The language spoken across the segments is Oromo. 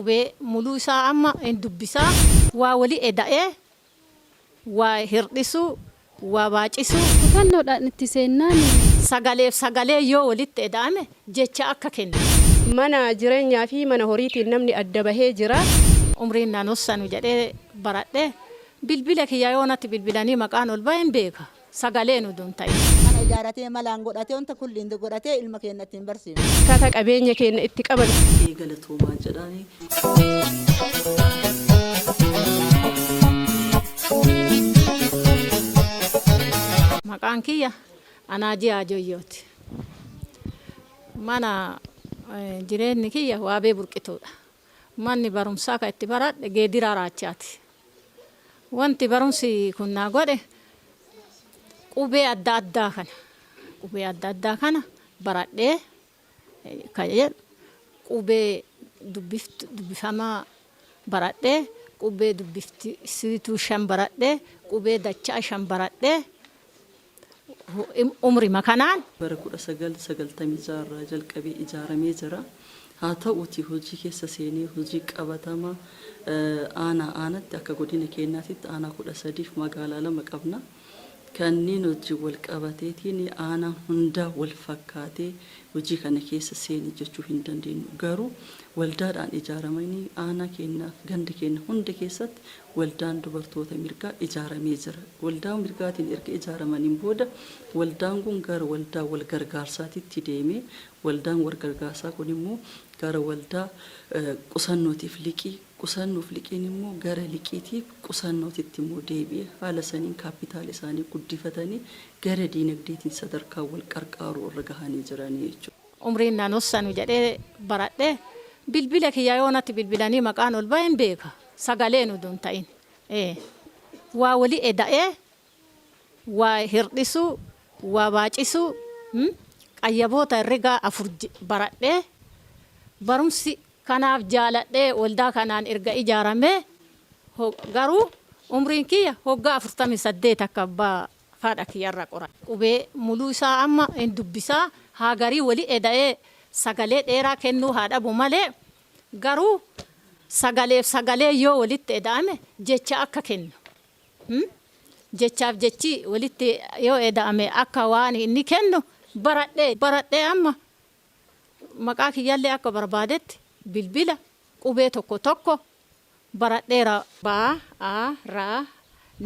qubee muluu isaa amma hin dubbisaa waa wali eda'ee waa hirdhisuu waa baacisuu kutannoodhaan itti seennaan sagalee yoo walitti eda'ame jecha akka kennu. Mana jireenyaa fi mana horiitiin namni adda bahee jira. Umriin naannossanu jedhee baradhee bilbila kiyyaa yoo natti bilbilanii maqaan ol ba'een beeka sagalee nu duun ta'e. Mana ijaaratee malaan godhatee wanta kulliin godhatee ilma keenya ittiin barsiifne. Akkaataa qabeenya keenya itti qaban. Galatoomaa jedhanii. Maqaan kiyya Anaajii Ajoyyooti. Mana jireenyi kiyya Waabee Burqituudha. Manni barumsaa kan itti baradhe Geediraa Raachaati. Wanti barumsi kun naa godhe qubee adda addaa kana baradhee qubee dubbifamaa baradhee qubee dubbiftuu 5 baradhee qubee dachaa 5 baradhee umri makanaan bara 1996 jalqabee ijaaramee jira. Haa ta'uutii hojii keessa seenee hojii qabatama aanatti akka godina keenyaatti aanaa 13 magaalaa 2 qabna. Kanneen hojii wal qabateetiin aanaa hunda wal fakkaatee hojii kana keessa seenee jechuu hin dandeenyu. Garuu waldaadhaan ijaaramanii aanaa keenya ganda keenya hunda keessatti waldaan dubartoota mirgaa ijaaramee jira. Waldaan mirgaatiin erga ijaaramaniin booda waldaan kun gara waldaa wal gargaarsaatitti deemee waldaan wal gargaarsaa kun immoo gara waldaa qusannootiif liqii qusannoof liqiin immoo gara liqiitiif qusannootitti immoo deebi'ee haala saniin kaapitaala isaanii guddifatanii gara diinagdeetiin sadarkaa wal qarqaaruu irra gahanii jiranii jechuudha. Umriin naannossanu jedhee baradhee bilbila kiyyaa yoo natti bilbilanii maqaan ol ba'een beeka sagalee nu duun ta'in. Waa wali eda'ee waa hirdhisuu waa baacisuu qayyaboota herregaa 4 baradhee barumsi kanaaf jaaladhee waldaa kanaan erga ijaaramee garuu umriin kiyya hoggaa 48 akka abbaa faadha kiyyarra qora. Qubee muluu isaa amma hin dubbisaa haa garii wali eda'ee sagalee dheeraa kennuu haa dhabu malee garuu sagalee yoo walitti eda'ame jecha akka kennu. Jechaaf jechi walitti yoo eda'ame akka waan inni kennu baradhee amma maqaa kiyyallee akka barbaadetti bilbila qubee tokko baradheera baa a ra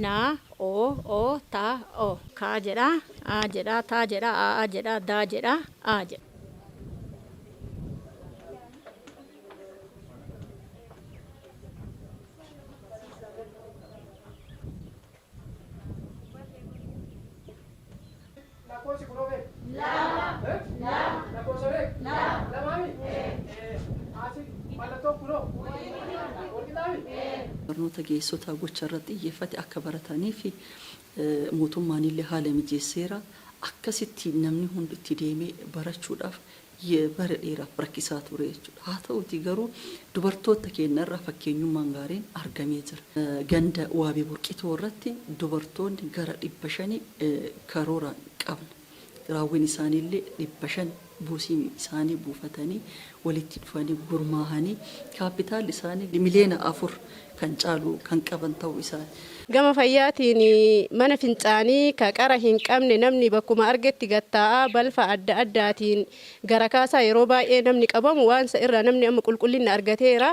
na o ta o ka jedha a jedha ta jedha a jedha da jedha a jedha. Barnoota geessotaa gocha irratti xiyyeeffate akka baratanii fi mootummaan illee haala mijeesseera akkasitti namni hundi itti deemee barachuudhaaf bara dheeraaf rakkisaa ture jechuudha. Haa ta'uutii garuu dubartoota keenya irraa fakkeenyummaan gaariin argamee jira. Ganda Waabee Burqituu irratti dubartoonni gara 500 karooraan qabna. Raawwiin isaaniillee 500 buusii isaanii buufatanii walitti dhufanii gurmaahanii kaapitaalli isaanii miliyoona 4 kan caalu kan qaban ta'uu isaanii. Gama fayyaatiin mana fincaanii ka qara hin qabne namni bakkuma argetti gatta'aa balfa adda addaatiin gara kaasaa yeroo baay'ee namni qabamu waan isa irraa namni amma qulqullina argateera.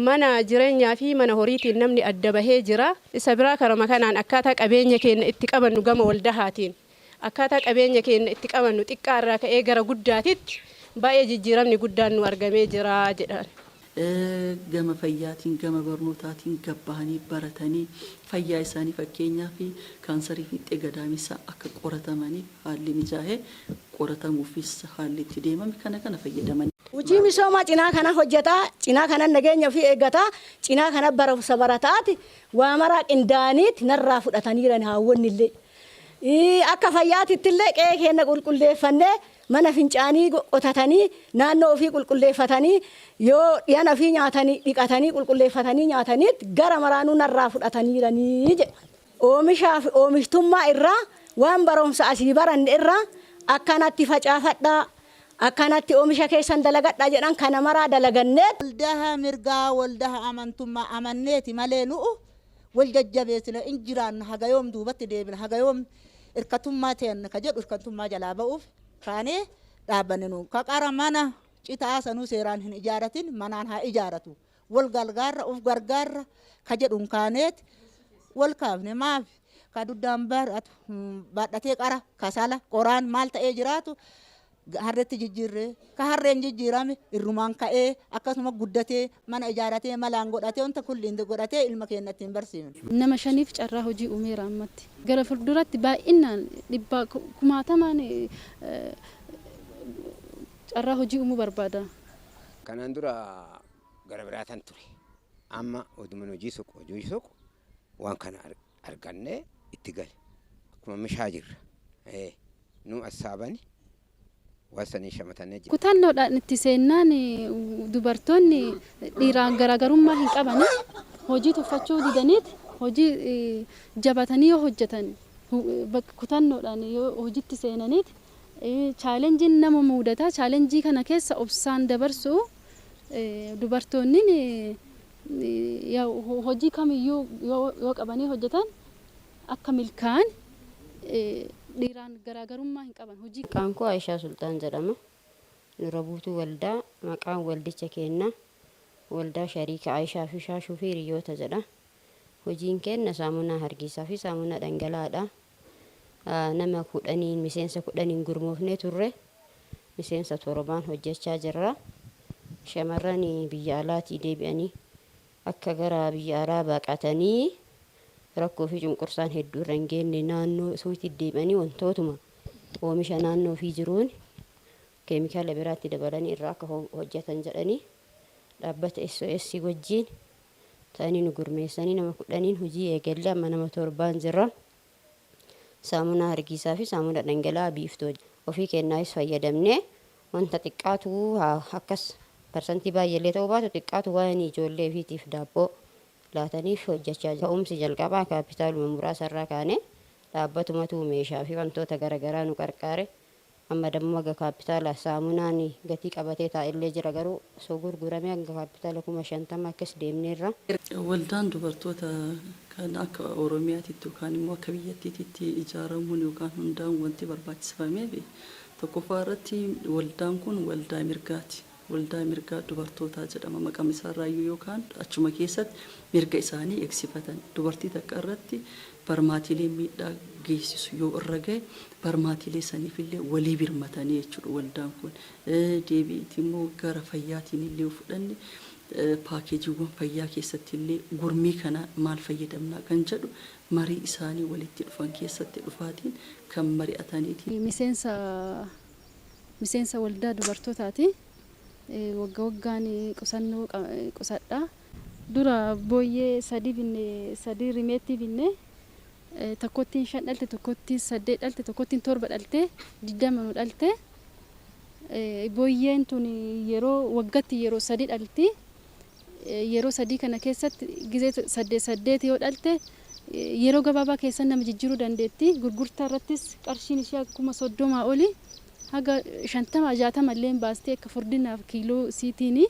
Mana jireenyaa fi mana horiitiin namni adda bahee jira. Isa biraa karama kanaan akkaataa qabeenya keenya itti qabannu gama waldahaatiin. Akkaataa qabeenya keenya itti qabannu xiqqaa irraa ka'ee gara guddaatitti baay'ee jijjiiramni guddaan nu argamee jira jedhan. Gama fayyaatiin gama barnootaatiin gabbahanii baratanii fayyaa isaanii fakkeenyaa fi kaansarii fi dhibee gadaamessaa akka qoratamanii haalli mijaa'ee qoratamuufis haalli itti deemame kana fayyadaman. Hojii misoomaa cinaa kana hojjetaa cinaa kana nageenya ofii eeggataa cinaa kana barumsa barataati waa maraa qindaaniitti narraa fudhataniiran haawwanni illee. Akka fayyaatitti illee qe'ee keenya qulqulleeffannee mana fincaanii qotatanii naannoo ofii qulqulleeffatanii yoo dhiyana ofii nyaatanii dhiqatanii qulqulleeffatanii nyaataniitti gara maraanuu narraa fudhataniiranii jedha. Oomishaa fi oomishtummaa irraa waan barumsa asii baranne irraa akkanatti facaafadhaa akkanatti oomisha keessan dalagadha jedhan kana maraa dalaganneet waldaha mirgaa waldaha amantummaa amanneeti malee nu'u wal jajjabeessina injiraan hagayoom duubatti deebina hagayoom irkatummaa ta'an ka jedhu irkatummaa jalaa ba'uuf kaanee dhaabbanne nu qaqara mana citaa sanuu seeraan hin ijaaratin manaan haa ijaaratu wal gargaarra uf gargaarra ka jedhuun kaaneet wal kaafne maaf ka duddaan baadhatee qara kasala qoraan maal ta'ee jiraatu harreetti jijjiirree ka harreen jijjiirame irrumaan ka'ee akkasuma guddatee mana ijaaratee malaan godhatee wanta kulliin godhatee ilma keenyatti hin barsiifne. Nama shaniif carraa hojii uumeera ammatti. Gara fuulduratti baay'inaan dhibbaa kumaatamaan carraa hojii uumuu barbaada. Kanaan dura gara biraatan ture. Amma oduman hojii soqu waan kana arganne itti gale. Akkuma mishaa jirra. Nu assaabani. Wasanii shamatanii jiru. Kutannoodhaan itti seennaan dubartoonni dhiiraan garaagarummaa hin qabani hojii tuffachuu didaniit hojii jabatanii yoo hojjetan kutannoodhaan yoo hojiitti seenaniit chaalenjiin nama mudata chaalenjii kana keessa obsaan dabarsu dubartoonni hojii kamiyyuu yoo qabanii hojjetan akka milkaan dhiiraan garaagarummaa hin qaban hojii. Maqaan koo Aishaa Sultaan jedhama. Dura buutuu waldaa maqaan waldicha keenna waldaa shariika Aishaa fi Shaashuu fi Hiriyoota jedha. Hojiin keenna saamunaa hargisaa fi saamunaa dhangala'aadha. Nama 10 miseensa 10 gurmoofnee turre miseensa 7 hojjechaa jirra. Shamarran biyya alaatii deebi'anii akka gara biyya alaa baqatanii rakkoo fi cunqursaan hedduu irra hin geenye naannoo suutii deemanii wantootuma oomisha naannoo fi jiruun keemikaala biraatti dabalanii irraa akka hojjetan jedhanii dhaabbata SOS wajjin ta'anii nu gurmeessanii nama 10 hojii eegalle amma nama 7 jirra. Saamunaa hargisaa fi saamunaa dhangala'aa biiftuu ofii kennaayis fayyadamnee wanta xiqqaatu akkas parsantii baay'ee ta'uu baatu xiqqaatu waan ijoollee fiitiif daabboo laataniif hojjechaa ta'umsi jalqabaa kaapitaaluma muraasa irraa kaane dhaabbatumatu meeshaa fi wantoota garaagaraa nu qarqaare amma dammoo aga kaapitaala saamunaan gatii qabatee taa'illee jira garuu osoo gurguramee aga kaapitaala 50,000 akkas deemneerra. Waldaan dubartoota kan akka Oromiyaatitti yookaan immoo akka biyyattiitti ijaaramuun yookaan hundaa'uun wanti barbaachisfameef tokkoffaa irratti waldaan kun waldaa mirgaati. Waldaa mirgaa dubartootaa jedhama maqaan isaa raayyuu yookaan achuma keessatti mirga isaanii eegsifatan dubartii takka irratti barmaatilee miidhaa geessisu yoo irra gahe barmaatilee saniifillee walii birmatanii jechuudha waldaan kun deebiitti immoo gara fayyaatiin illee fudhanne paakeejiiwwan fayyaa keessatti illee gurmii kana maal fayyadamnaa kan jedhu marii isaanii walitti dhufan keessatti dhufaatiin kan mari'ataniiti. Miseensa waldaa dubartootaati. Waggaan qusannoo qusadha. Dura booyyee 3 rimeetti binne tokkottiin 5 dhalte tokkottiin 8 dhalte tokkottiin 7 dhalte 20 dhalte booyyeen tun yeroo waggaatti yeroo 3 dhalti yeroo 3 kana keessatti gizee 8 yoo dhalte yeroo gabaabaa keessa nama jijjiiruu dandeetti gurgurtaa irrattis qarshiin ishee akkuma 30 oli haga 50-60 illee baastee akka furdinaaf kiiloo siitiini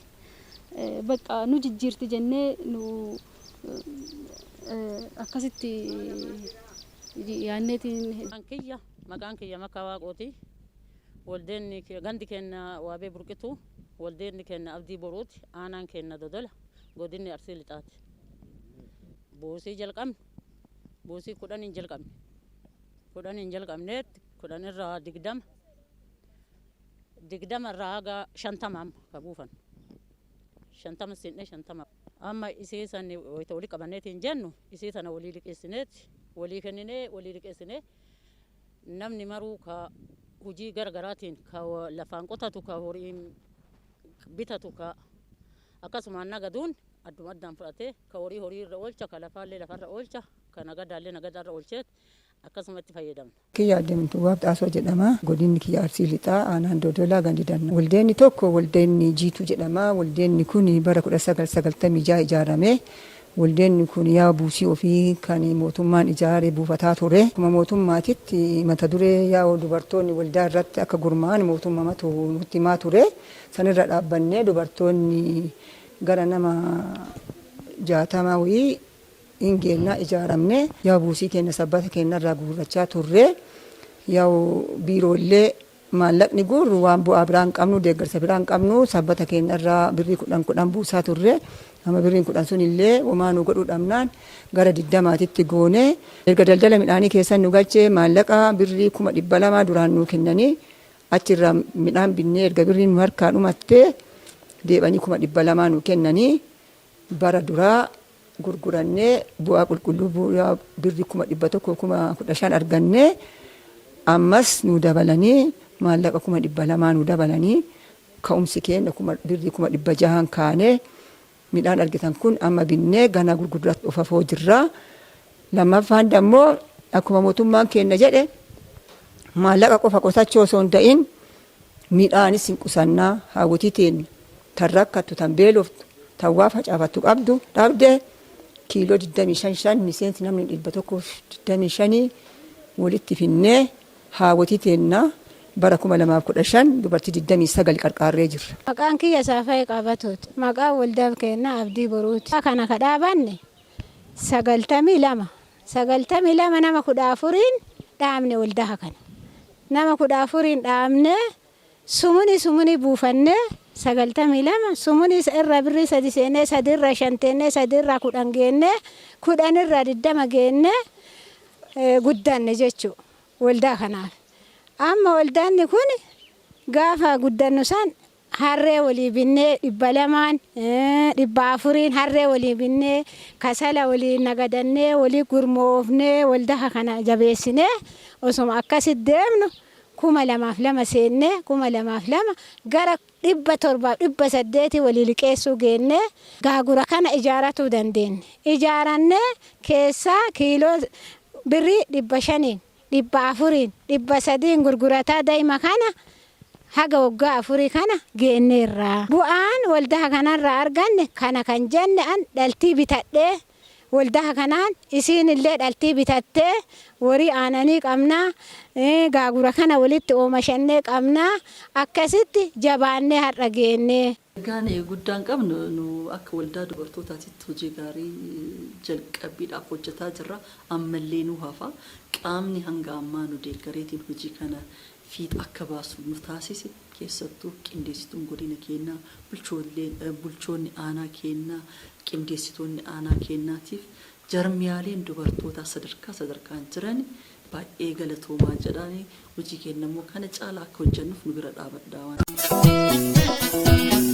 bakka nu jijjiirti jennee nu akkasitti yaanneetiin. Maqaan kiyya Makkaa Waaqooti. Waldeenni gandi kenna waabee burqitu waldeenni kenna abdii boruuti aanaan kenna dodola godinni arsii lixaati. Buusii jalqabne buusii 10 jalqabne 10 jalqabneetti 10 irraa 20 irraa haga 50 ka buufan 50 sinne 50 amma isii san wayita walii qabanneetiin jennu isii sana walii liqeessineeti walii kenninee walii liqeessinee namni maruu ka hujii gargaraatiin ka lafaan qotatu ka horiin bitatu ka akkasumaan nagaduun adduma addaan fudhatee ka horii irra oolcha ka lafaallee lafarra oolcha ka nagadaallee nagadarra oolcheet akkasumatti fayyadamna. Kiyya adeemtu Waaqxaasoo jedhama. Godinni kiyya Arsii Lixaa aanaan Dodolaa gandidanna. Waldeenni tokko waldeenni Jiituu jedhama. Waldeenni kun bara 1996 ijaarame. Waldeen kun yaa buusii ofii kan mootummaan ijaare buufataa ture. Akkuma mootummaatitti mata duree yaa dubartoonni waldaa irratti akka gurmaa'an mootummaatu nutti himaa ture. Sanirra dhaabbannee dubartoonni gara nama 60 wayii ingeenna ijaaramne yaa buusii keenya sabbata keenyarraa guurrachaa turre. Yaa biiroolee maallaqni guurru waan bu'aa biraan qabnu deeggarsa biraan qabnu sabbata keenyarraa birrii 10 buusaa turre. Amma birriin 10 sun illee homaan godhuu dhabnaan gara 20titti goone erga daldala midhaanii keessan nu galchee maallaqa birrii 200 duraan nu kennanii achirraa midhaan binnee erga birriin nu harkaa dhumattee deebanii 200 nu kennanii bara duraa gurgurannee bu'aa qulqulluu bu'aa birrii 100 argannee ammas nu dabalanii maallaqa 200 nu dabalanii ka'umsi keenya birrii 600 kaanee midhaan argitan kun amma binnee gana gurgurratti ofafoo jirra. Lammaffaan dammoo akkuma mootummaan keenya jedhe maallaqa qofa qotachuu osoo hin ta'in midhaanis hin qusannaa hawwatiitiin tan rakkattu tan beeloftu tan waa facaafattu qabdu dhabde kiiloo 25 miseensi namni 125 walitti finnee hawwatiitiin bara 2015 dubartii 29 qarqaarree jirra. Maqaan kiyya Saafaa Qaabatuuti. Maqaan waldaa keenya Abdii Boruuti. Kana kadhaabanne 92 nama 14 dhaabne waldaa kana. Nama 14 dhaabne sumuni buufanne 92 sumuni irra birrii 3 seenne 3 irra 5 teenne 3 irra 10 geenne 10 irra 20 geenne guddanne jechuudha waldaa kanaaf. Amma waldaan kun gaafa guddannu san harree walii binnee 200 400 harree walii binnee kasala walii nagadannee walii gurmoofnee waldaa kana jabeessinee osuma akkasitti deemnu 2002 seennee 2002 gara 700 walii liqeessuu geennee gaagura kana ijaarachuu dandeenye. Ijaarannee keessaa kiiloo birrii 500 400 300 gurgurataa daa'ima kana haga waggaa 4 kana geenneerra. Bu'aan waldaa kanarraa arganne kana kan jenne an dhaltii bitadhee waldaa kanaan isiin illee dhaltii bitattee warii aananii qabnaa gaagura kana walitti oomishannee qabnaa akkasitti jabaannee har'a geennee. Gaan guddaan qabnu nu akka waldaa dubartootaatitti hojii gaarii jalqabbiidhaaf hojjetaa jirra. Ammallee nu hafa qaamni hanga ammaa nu deeggareetiin hojii kana fiixa akka baasu nu taasise keessattuu qindeessituun godina keenyaa bulchoonni aanaa keenyaa qindeessitoonni aanaa keenyaatiif jarmiyaaleen dubartootaa sadarkaan jiran baay'ee galatoomaa jedhanii hojii keenya immoo kana caalaa akka hojjennuuf nu bira dhaabadhaa waan.